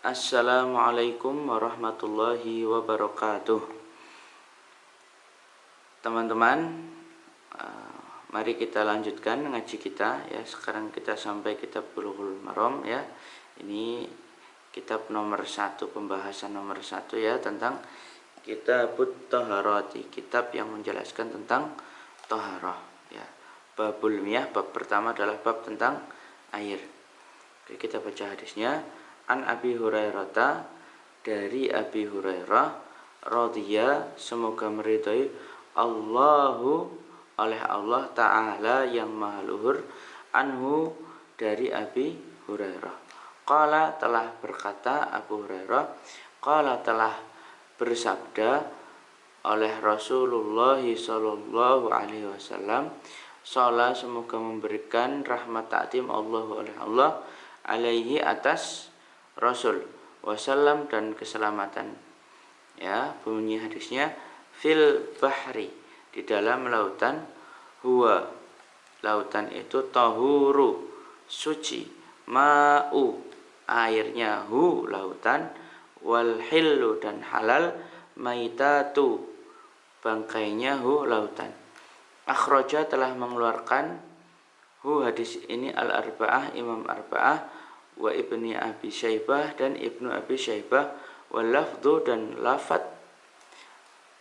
Assalamualaikum warahmatullahi wabarakatuh. Teman-teman, mari kita lanjutkan ngaji kita ya. Sekarang kita sampai kitab Bulughul Maram ya. Ini kitab nomor 1, pembahasan nomor 1 ya, tentang Kitabut Thaharati, kitab yang menjelaskan tentang taharah ya. Babul miyah, bab pertama adalah bab tentang air. Oke, kita baca hadisnya. An Abi Hurairah, dari Abi Hurairah radhiya, semoga meridhai, Allahu, oleh Allah Ta'ala yang maha luhur, anhu, dari Abi Hurairah. Qala, telah berkata Abu Hurairah, qala, telah bersabda oleh Rasulullah sallallahu alaihi wasallam, sholat, semoga memberikan rahmat ta'zim Allah, oleh Allah, alaihi, atas Rasul, wasallam, dan keselamatan ya. Bunyi hadisnya, fil bahri, di dalam lautan, huwa, lautan itu, tahuru, suci, ma'u, airnya, hu, lautan, wal hillu, dan halal, maitatu, bangkainya, hu, lautan. Akhraja, telah mengeluarkan, hu, hadis ini, al-arba'ah, imam arba'ah, wa ibni Abi Syaibah, dan ibnu Abi Syaibah, wal lafdhu, dan lafad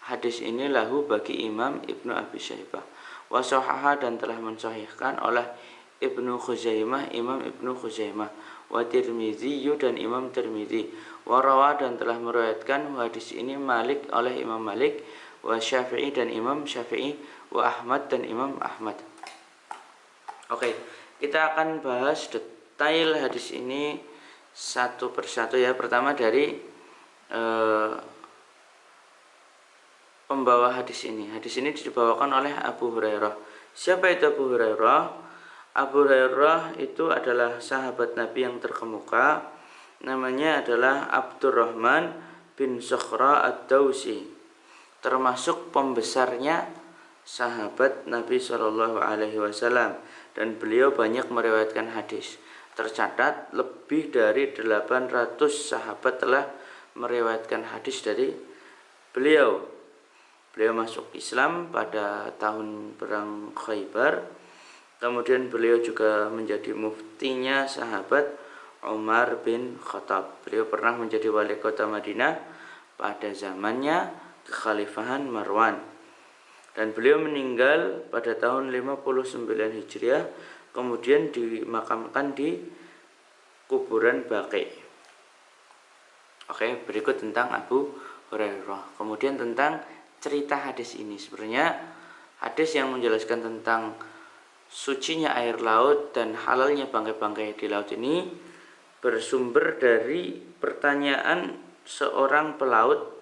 hadis ini lahu, bagi imam ibnu Abi Syaibah, wa sahaha, dan telah mensahihkan oleh ibnu Khuzaimah, imam ibnu Khuzaimah, wa Tirmidzi, dan imam Tirmidzi, wa rawa, dan telah meriwayatkan hadis ini Malik, oleh imam Malik, wa Syafi'i, dan imam Syafi'i, wa Ahmad, dan imam Ahmad. Oke, kita akan bahas detail hadis ini satu persatu ya. Pertama dari pembawa hadis ini. Hadis ini dibawakan oleh Abu Hurairah. Siapa itu Abu Hurairah? Abu Hurairah itu adalah sahabat Nabi yang terkemuka. Namanya adalah Abdurrahman bin Sakhra ad-Dausi, termasuk pembesarnya sahabat Nabi Shallallahu Alaihi Wasallam, dan beliau banyak meriwayatkan hadis. Tercatat lebih dari 800 sahabat telah meriwayatkan hadis dari beliau. Beliau masuk Islam pada tahun perang Khaybar. Kemudian beliau juga menjadi muftinya sahabat Umar bin Khattab. Beliau pernah menjadi wali kota Madinah pada zamannya kekhalifahan Marwan. Dan beliau meninggal pada tahun 59 Hijriah, kemudian dimakamkan di kuburan Baqi. Oke, berikut tentang Abu Hurairah. Kemudian tentang cerita hadis ini. Sebenarnya hadis yang menjelaskan tentang sucinya air laut dan halalnya bangkai-bangkai di laut ini bersumber dari pertanyaan seorang pelaut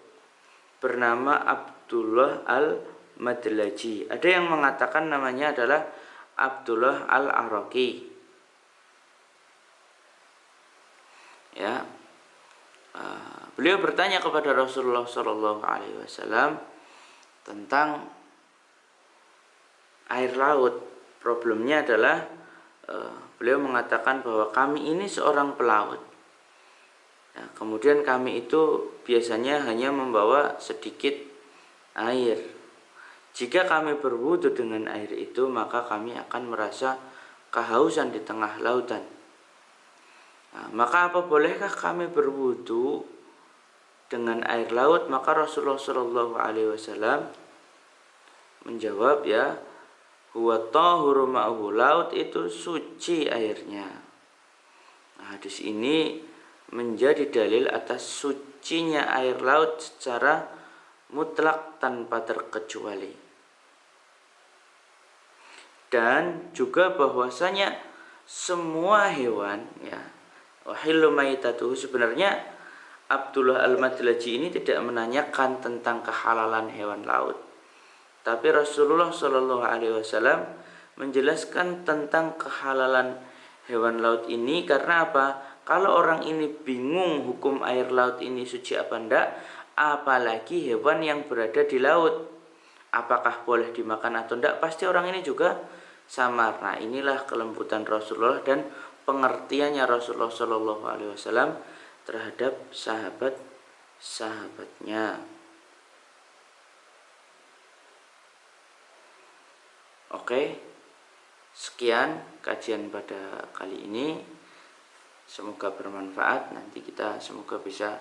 bernama Abdullah al-Madlaji. Ada yang mengatakan namanya adalah Abdullah al-Araqi ya. Beliau bertanya kepada Rasulullah Shallallahu Alaihi Wasallam tentang air laut. Problemnya adalah beliau mengatakan bahwa kami ini seorang pelaut ya, kemudian kami itu biasanya hanya membawa sedikit air. Jika kami berwudu dengan air itu, maka kami akan merasa kehausan di tengah lautan. Nah, maka apa bolehkah kami berwudu dengan air laut? Maka Rasulullah Shallallahu Alaihi Wasallam menjawab ya, huwa tahuru ma'uhu, laut itu suci airnya. Nah, hadis ini menjadi dalil atas sucinya air laut secara mutlak tanpa terkecuali. Dan juga bahwasanya semua hewan ya, wahillu maitatuhu, sebenarnya Abdullah al-Madlaji ini tidak menanyakan tentang kehalalan hewan laut, tapi Rasulullah Shallallahu Alaihi Wasallam menjelaskan tentang kehalalan hewan laut ini. Karena apa? Kalau orang ini bingung hukum air laut ini suci apa enggak, apalagi hewan yang berada di laut, apakah boleh dimakan atau enggak, pasti orang ini juga samar. Nah, inilah kelembutan Rasulullah dan pengertiannya Rasulullah Shallallahu Alaihi Wasallam terhadap sahabat-sahabatnya. Oke, sekian kajian pada kali ini. Semoga bermanfaat. Nanti kita semoga bisa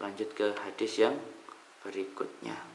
lanjut ke hadis yang berikutnya.